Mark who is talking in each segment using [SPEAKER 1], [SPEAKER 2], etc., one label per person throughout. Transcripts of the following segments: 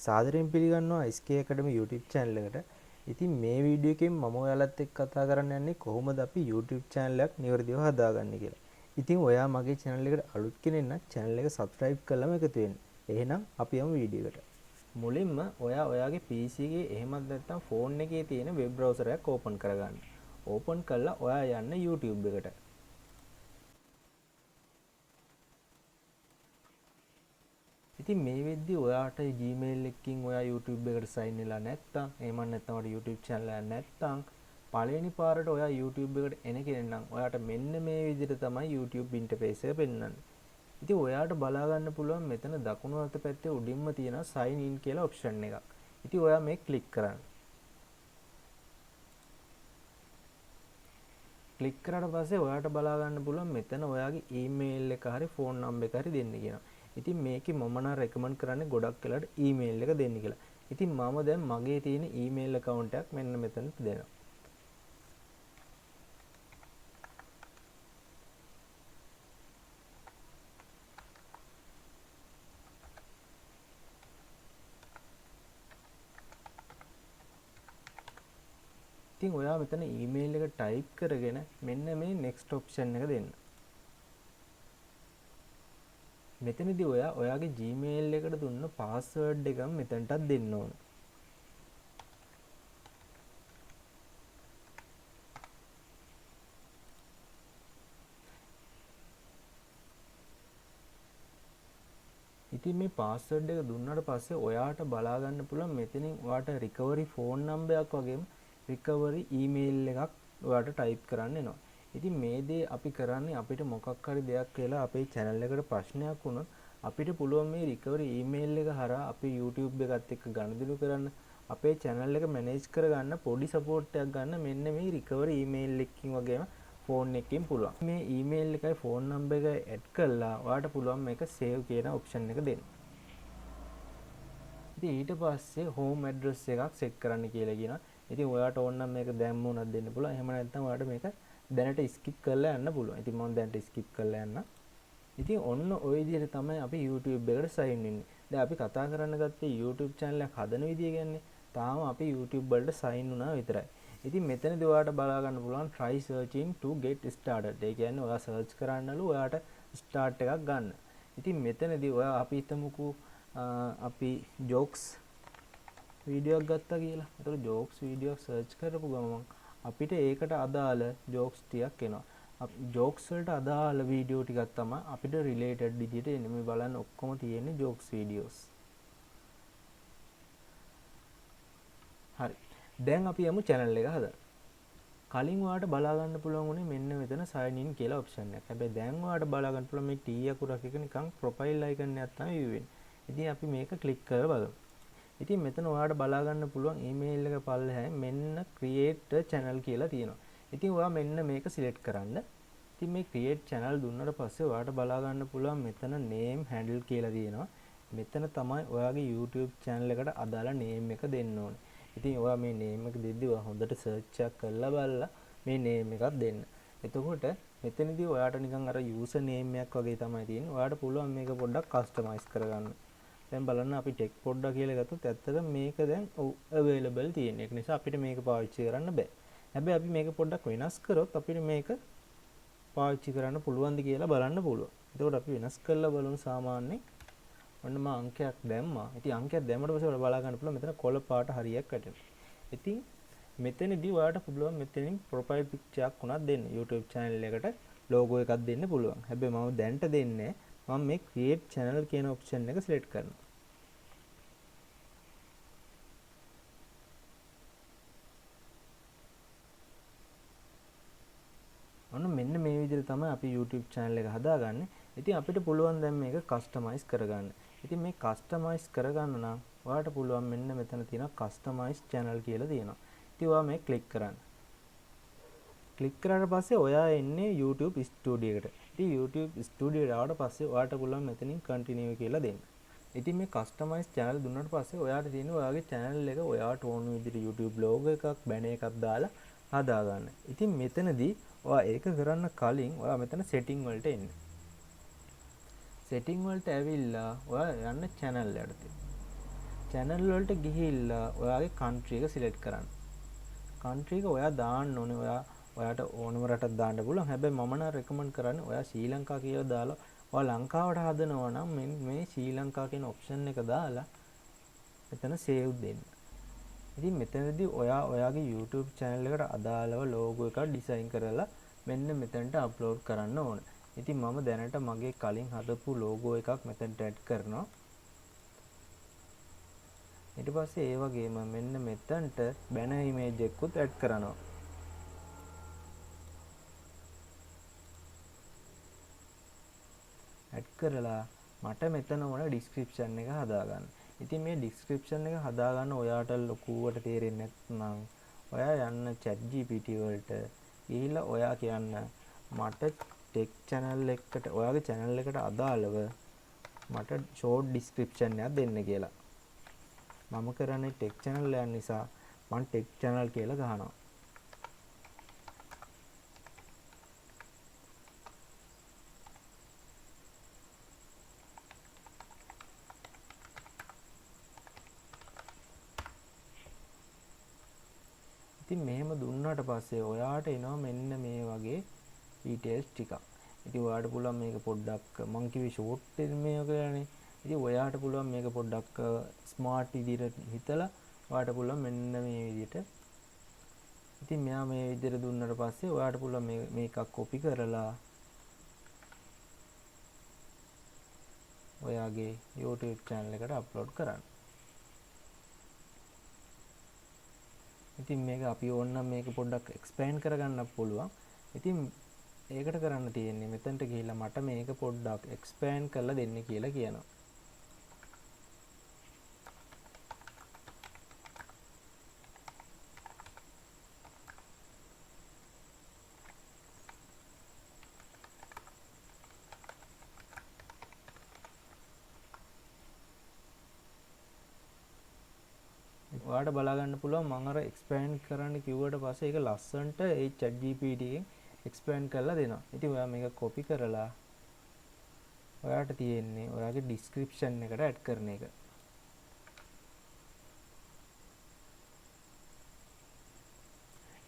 [SPEAKER 1] සාදරයෙන් පිළිගන්නවා SK Academy YouTube channel එකට. ඉතින් මේ වීඩියෝ එකෙන් මම ඔයාලත් එක්ක කතා කරන්න යන්නේ කොහොමද අපි YouTube channel එකක් නිවැරදිව හදාගන්නේ කියලා. ඉතින් ඔයා මගේ channel එකට අලුත් කෙනෙක් නම් channel එක subscribe කරලාම එකතු වෙන්න. එහෙනම් අපි යමු වීඩියෝ එකට. මුලින්ම ඔයාගේ PC එකේ එහෙමත් නැත්නම් phone එකේ තියෙන web browser එකක් open කරගන්න. open කරලා ඔයා යන්න YouTube එකට. ඉතින් මේ වෙද්දි ඔයාට Gmail එකකින් ඔයා YouTube එකට sign වෙලා නැත්නම් එහෙම නැත්නම් ඔයාට YouTube channel එකක් නැත්නම් පළවෙනි පාරට ඔයා YouTube එකට එන කෙනෙක් නම් ඔයාට මෙන්න මේ විදිහට තමයි YouTube interface එක පෙන්වන්නේ. ඉතින් ඔයාට බලා ගන්න පුළුවන් මෙතන දකුණු අත පැත්තේ උඩින්ම තියෙන sign in කියලා option එකක්. ඉතින් ඔයා මේක click කරන්න. click කරාට පස්සේ ඔයාට බලා ගන්න පුළුවන් මෙතන ඔයාගේ email එක හරි phone number එක හරි දෙන්න කියනවා. ඉතින් මේකේ මම නම් රෙකමන්ඩ් කරන්නේ ගොඩක් වෙලාවට ඊමේල් එක දෙන්න කියලා. ඉතින් මම දැන් මගේ තියෙන ඊමේල් account එකක් මෙන්න මෙතනට දෙනවා. ඉතින් ඔයා මෙතන ඊමේල් එක type කරගෙන මෙන්න මේ next option එක දෙන්න. මෙතනදී ඔයාගේ Gmail එකට දුන්න password එක මෙතනටත් දෙන්න ඕන. ඉතින් මේ password එක දුන්නාට පස්සේ ඔයාට බලා ගන්න පුළුවන් මෙතනින් ඔයාට recovery phone number එකක් වගේම recovery email එකක් ඔයාට type කරන්න එනවා. ඉතින් මේ දේ අපි කරන්නේ අපිට මොකක් හරි දෙයක් කියලා අපේ channel එකට ප්‍රශ්නයක් වුණොත් අපිට පුළුවන් මේ recovery email එක හරහා අපේ YouTube එකත් එක්ක ගනුදෙනු කරන්න අපේ channel එක manage කරගන්න පොඩි support එකක් ගන්න මෙන්න මේ recovery email එකකින් වගේම phone එකකින් පුළුවන්. මේ email එකයි phone number එක add කරලා ඔයාට පුළුවන් මේක save කියන option එක දෙන්න. ඉතින් ඊට පස්සේ home address එකක් set කරන්න කියලා කියනවා. ඉතින් ඔයාට ඕන නම් මේක දැම්ම උනත් දෙන්න පුළුවන්. එහෙම නැත්නම් ඔයාට මේක දැනට skip කරලා යන්න පුළුවන්. ඉතින් මම දැනට skip කරලා යන්න. ඉතින් ඔන්න ওই විදිහට තමයි අපි YouTube එකට sign වෙන්නේ. දැන් අපි කතා කරන්න ගත්තේ YouTube channel එකක් හදන විදිය ගැන්නේ. තාම අපි YouTube වලට sign වුණා විතරයි. ඉතින් මෙතනදී ඔයාට බලා ගන්න පුළුවන් try searching to get started. ඒ කියන්නේ ඔයා search කරන්නලු ඔයාට start එකක් ගන්න. ඉතින් මෙතනදී ඔයා අපි හිතමුකෝ අපි jokes වීඩියෝ එකක් ගත්තා කියලා. ඒතකොට jokes වීඩියෝ එක search කරපු ගමන් අපිට ඒකට අදාළ jokes ටිකක් එනවා. jokes වලට අදාළ වීඩියෝ ටිකක් තමයි අපිට related විදිහට එන්නේ. මේ බලන්න ඔක්කොම තියෙන්නේ jokes videos. හරි. දැන් අපි යමු channel එක හදන්න. කලින් ඔයාලට බලා ගන්න පුළුවන් උනේ මෙන්න මෙතන sign in කියලා option එකක්. හැබැයි දැන් ඔයාලට බලා ගන්න පුළුවන් මේ T අකුරක් එක නිකන් profile icon එකක් තමයි view වෙන්නේ. ඉතින් අපි මේක click කරලා බලමු. ඉතින් මෙතන ඔයාලට බලා ගන්න පුළුවන් email එක පල්ලෙහායි මෙන්න create a channel කියලා තියෙනවා. ඉතින් ඔයා මෙන්න මේක select කරන්න. ඉතින් මේ create channel දුන්නාට පස්සේ ඔයාලට බලා ගන්න පුළුවන් මෙතන name handle කියලා තියෙනවා. මෙතන තමයි ඔයාගේ YouTube channel එකට අදාළ name එක දෙන්න ඕනේ. ඉතින් ඔයා මේ name එක දෙද්දි ඔයා හොඳට search එකක් කරලා බලලා මේ name එකක් දෙන්න. එතකොට මෙතනදී ඔයාට නිකන් අර user name එකක් වගේ තමයි තියෙන්නේ. ඔයාට පුළුවන් මේක පොඩ්ඩක් customize කරගන්න. දැන් බලන්න අපි ටෙක් පොඩ්ඩක් කියලා ගත්තොත් ඇත්තටම මේක දැන් available තියෙන. ඒක නිසා අපිට මේක පාවිච්චි කරන්න බෑ. හැබැයි අපි මේක පොඩ්ඩක් වෙනස් කරොත් අපිට මේක පාවිච්චි කරන්න පුළුවන්ද කියලා බලන්න පුළුවන්. එතකොට අපි වෙනස් කරලා බලමු සාමාන්‍යයෙන්. ඔන්න මම අංකයක් දැම්මා. ඉතින් අංකයක් දැම්මට පස්සේ ඔයාලා බලා ගන්න පුළුවන් මෙතන කොළ පාට හරියක් වැටෙනවා. ඉතින් මෙතනදී ඔයාලට පුළුවන් මෙතනින් profile picture එකක් උනත් දෙන්න. YouTube channel එකට logo එකක් දෙන්න පුළුවන්. හැබැයි මම දැන්ට දෙන්නේ මම මේ create channel කියන option එක select කරනවා. ඔන්න මෙන්න මේ විදිහට තමයි අපි YouTube channel එක හදාගන්නේ. ඉතින් අපිට පුළුවන් දැන් මේක customize කරගන්න. ඉතින් මේ customize කරගන්න නම් ඔයාලට පුළුවන් මෙන්න මෙතන තියෙන customize channel කියලා තියෙනවා. ඉතින් ඔයා මේක click කරන්න. click කරාට පස්සේ ඔයා එන්නේ YouTube studio එකට. ඉතින් YouTube studio එකට ආවට පස්සේ ඔයාට පුළුවන් මෙතනින් continue කියලා දෙන්න. ඉතින් මේ customize channel දුන්නාට පස්සේ ඔයාට තියෙන ඔයාගේ channel එක ඔයාට ඕන විදිහට YouTube logo එකක් banner එකක් දාලා හදාගන්න. ඉතින් මෙතනදී ඔයා ඒක කරන්න කලින් ඔයා මෙතන setting වලට එන්න. setting වලට ඇවිල්ලා ඔයා යන්න channel එකට. channel වලට ගිහිල්ලා ඔයාගේ country එක select කරන්න. country එක ඔයා දාන්න ඕනේ. ඔයාට ඕනම රටක් දාන්න පුළුවන්. හැබැයි මම නම් recommend කරන්නේ ඔයා ශ්‍රී ලංකා කියලා දාලා ඔයා ලංකාවට හදනවා නම් මේ ශ්‍රී ලංකා කියන option එක දාලා මෙතන save දෙන්න. ඉතින් මෙතනදී ඔයා ඔයාගේ YouTube channel එකට අදාළව logo එකක් design කරලා මෙන්න මෙතනට upload කරන්න ඕන. ඉතින් මම දැනට මගේ කලින් හදපු logo එකක් මෙතනට add කරනවා. ඊට පස්සේ ඒ වගේම මෙන්න මෙතනට banner image එකකුත් add කරනවා. add කරලා මට මෙතන ඕන description එක හදාගන්න. ඉතින් මේ description එක හදාගන්න ඔයාට ලොකුවට තේරෙන්නේ නැත්නම් ඔයා යන්න ChatGPT වලට ගිහිල්ලා ඔයා කියන්න මට tech channel එකට ඔයාගේ channel එකට අදාළව මට short description එකක් දෙන්න කියලා. මම කරන්නේ tech channel එක නිසා මම tech channel කියලා ගහනවා. ඉතින් මෙහෙම දුන්නාට පස්සේ ඔයාට එනවා මෙන්න මේ වගේ details ටිකක්. ඉතින් ඔයාට පුළුවන් මේක පොඩ්ඩක් මං කිව්වේ short මේක කියලානේ. ඉතින් ඔයාට පුළුවන් මේක පොඩ්ඩක් ස්මාර්ට් විදිහට හිතලා ඔයාට පුළුවන් මෙන්න මේ විදිහට. ඉතින් මෙයා මේ විදිහට දුන්නාට පස්සේ ඔයාට පුළුවන් මේකක් copy කරලා ඔයාගේ YouTube channel එකට upload කරන්න. ඉතින් මේක අපි ඕනනම් මේක පොඩ්ඩක් expand කරගන්නත් පුළුවන්. ඉතින් ඒකට කරන්න තියෙන්නේ මෙතනට ගිහිල්ලා මට මේක පොඩ්ඩක් expand කරලා දෙන්න කියලා කියනවා. ඔයාට බලා ගන්න පුළුවන් මම අර expand කරන්න කිව්වට පස්සේ ඒක ලස්සන්ට ඒ ChatGPT එකෙන් expand කරලා දෙනවා. ඉතින් ඔයා මේක copy කරලා ඔයාට තියෙන්නේ ඔයාගේ description එකට add කරන එක.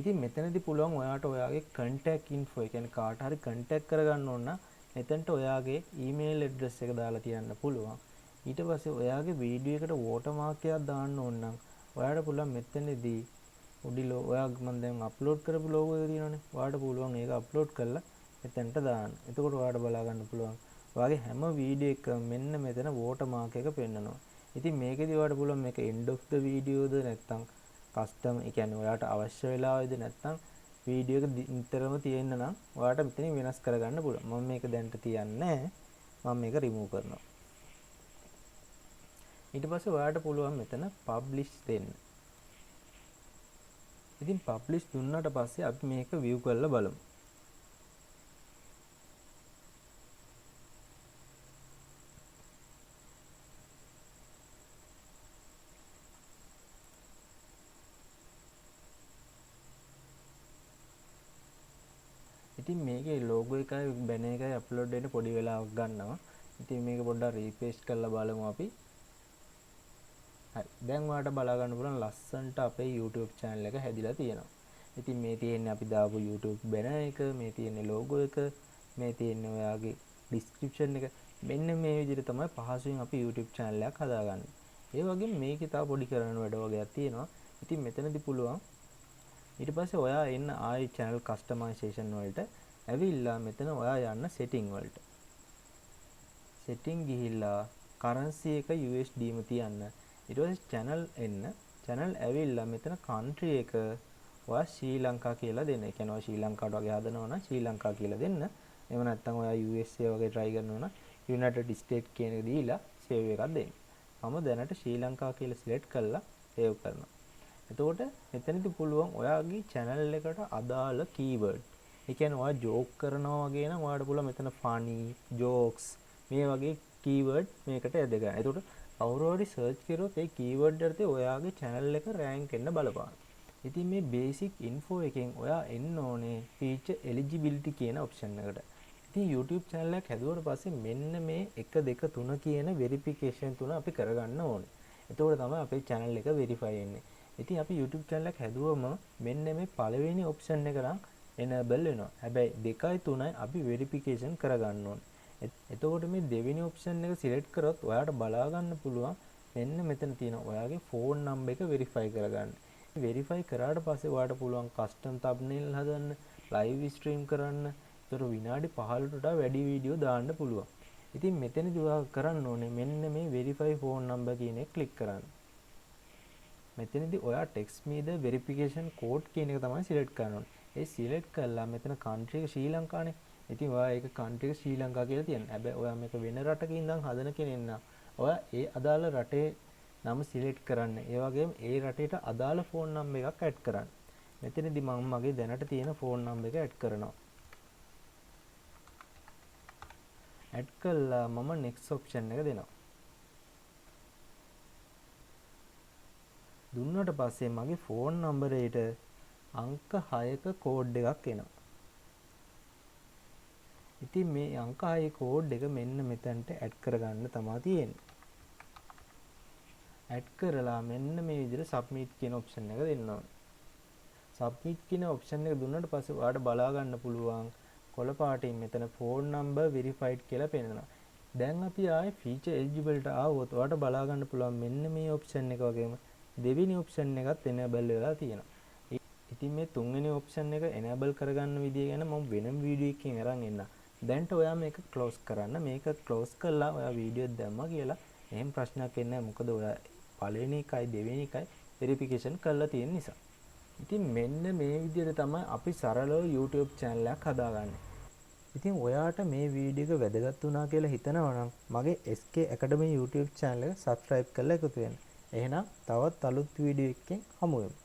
[SPEAKER 1] ඉතින් මෙතනදී පුළුවන් ඔයාට ඔයාගේ contact info ඒ කියන්නේ කාට හරි contact කරගන්න ඕන නම් මෙතනට ඔයාගේ email address එක දාලා තියන්න පුළුවන්. ඊට පස්සේ ඔයාගේ වීඩියෝ එකට watermark එකක් දාන්න ඕන නම් ඔයාට පුළුවන් මෙතනදී ඔයා මම දැන් අප්ලෝඩ් කරපු logo එක තියෙනවනේ. ඔයාට පුළුවන් ඒක අප්ලෝඩ් කරලා මෙතනට දාන්න. එතකොට ඔයාට බලා ගන්න පුළුවන් ඔයාගේ හැම වීඩියෝ එකම මෙන්න මෙතන watermark එක පෙන්නනවා. ඉතින් මේකෙදී ඔයාට පුළුවන් මේක end of the video ද නැත්නම් custom ඒ කියන්නේ ඔයාට අවශ්‍ය වෙලාවෙද නැත්නම් වීඩියෝ එක නිතරම තියෙන්න නම් ඔයාට මෙතනින් වෙනස් කරගන්න පුළුවන්. මම මේක දැන්ට තියන්නේ නැහැ. මම මේක remove කරනවා. ඊට පස්සේ ඔයාට පුළුවන් මෙතන publish දෙන්න. ඉතින් publish දුන්නාට පස්සේ අපි මේක view කරලා බලමු. ඉතින් මේකේ logo එකයි banner එකයි upload වෙන්න පොඩි වෙලාවක් ගන්නවා. ඉතින් මේක පොඩ්ඩක් refresh කරලා බලමු අපි. හරි. දැන් ඔයාලට බලා ගන්න පුළුවන් ලස්සන්ට අපේ YouTube channel එක හැදිලා තියෙනවා. ඉතින් මේ තියෙන්නේ අපි දාපු YouTube banner එක, මේ තියෙන්නේ logo එක, මේ තියෙන්නේ ඔයාගේ description එක. මෙන්න මේ විදිහට තමයි පහසුවෙන් අපි YouTube channel එකක් හදාගන්නේ. ඒ වගේම මේකේ තව පොඩි කරන්න වැඩ වගේක් තියෙනවා. ඉතින් මෙතනදී පුළුවන් ඊට පස්සේ ඔයා එන්න ආයි channel customization වලට ඇවිල්ලා මෙතන ඔයා යන්න setting වලට. setting ගිහිල්ලා currency එක USD ම තියන්න. ඊට පස්සේ channel එන්න. channel ඇවිල්ලා මෙතන country එක ඔයා ශ්‍රී ලංකා කියලා දෙන්න. ඒ කියන්නේ ඔයා ශ්‍රී ලංකාවට වගේ හදනවා නම් ශ්‍රී ලංකා කියලා දෙන්න. එහෙම නැත්නම් ඔයා USA වගේ try කරනවා නම් United States කියන එක දීලා save එකක් දෙන්න. මම දැනට ශ්‍රී ලංකා කියලා select කරලා save කරනවා. එතකොට මෙතනදී පුළුවන් ඔයාගේ channel එකට අදාළ keyword. ඒ කියන්නේ ඔයා joke කරනවා වගේ නම් ඔයාට පුළුවන් මෙතන funny, jokes මේ වගේ keyword මේකට ඇද ගන්න. එතකොට කවුරු හරි search කරොත් ඒ keyword එකට ඔයාගේ channel එක rank වෙන්න බලපාන. ඉතින් මේ basic info එකෙන් ඔයා එන්න ඕනේ feature eligibility කියන option එකට. ඉතින් YouTube channel එකක් හැදුවට පස්සේ මෙන්න මේ 1 2 3 කියන verification තුන අපි කරගන්න ඕනේ. එතකොට තමයි අපේ channel එක verify වෙන්නේ. ඉතින් අපි YouTube channel එක හැදුවම මෙන්න මේ පළවෙනි option එක නම් enable වෙනවා. හැබැයි 2යි 3යි අපි verification කරගන්න ඕනේ. එතකොට මේ දෙවෙනි option එක select කරොත් ඔයාට බලා ගන්න පුළුවන් මෙන්න මෙතන තියෙන ඔයාගේ phone number එක verify කරගන්න. verify කරාට පස්සේ ඔයාට පුළුවන් custom thumbnail හදන්න, live stream කරන්න. ඒතර විනාඩි 15ට වඩා වැඩි වීඩියෝ දාන්න පුළුවන්. ඉතින් මෙතනදී ඔයා කරන්න ඕනේ මෙන්න මේ verify phone number කියන එක click කරන්න. මෙතනදී ඔයා text me the verification code කියන එක තමයි select කරන්න ඕනේ. ඒ select කළා මෙතන country එක ශ්‍රී ලංකානේ. ඉතින් ඔයා ඒක country එක ශ්‍රී ලංකා කියලා තියන්න. හැබැයි ඔයා මේක වෙන රටක ඉඳන් හදන කෙනෙක් නම් ඔයා ඒ අදාළ රටේ නම select කරන්න. ඒ වගේම ඒ රටේට අදාළ phone number එකක් add කරන්න. මෙතනදී මම මගේ දැනට තියෙන phone number එක add කරනවා. add කළා මම next option එක දෙනවා. දුන්නට පස්සේ මගේ phone number එකට අංක 6ක කෝඩ් එකක් එනවා. ඉතින් මේ අංක 6 කෝඩ් එක මෙන්න මෙතනට ඇඩ් කරගන්න තමයි තියෙන්නේ. ඇඩ් කරලා මෙන්න මේ විදිහට submit කියන option එක දෙන්න ඕනේ. submit කියන option එක දුන්නාට පස්සේ ඔයාලට බලා ගන්න පුළුවන් කොළ පාටින් මෙතන phone number verified කියලා පෙන්නනවා. දැන් අපි ආයේ feature eligible ට ආවොත් ඔයාලට බලා ගන්න පුළුවන් මෙන්න මේ option එක වගේම දෙවෙනි option එකත් enable වෙලා තියෙනවා. ඉතින් මේ තුන්වෙනි option එක enable කරගන්න විදිය ගැන මම වෙනම වීඩියෝ එකකින් අරන් එන්න. දැන්ට ඔයා මේක close කරන්න. මේක close කළා ඔයා වීඩියෝ එක දැම්මා කියලා එහෙම ප්‍රශ්නයක් එන්නේ නැහැ. මොකද ඔයා පළවෙනි එකයි දෙවෙනි එකයි verification කරලා තියෙන නිසා. ඉතින් මෙන්න මේ විදිහට තමයි අපි සරලව YouTube channel එකක් හදාගන්නේ. ඉතින් ඔයාට මේ වීඩියෝ එක වැදගත් වුණා කියලා හිතනවා නම් මගේ SK Academy YouTube channel එක subscribe කරලා එකතු වෙන්න. එහෙනම් තවත් අලුත් වීඩියෝ එකකින් හමු වෙමු.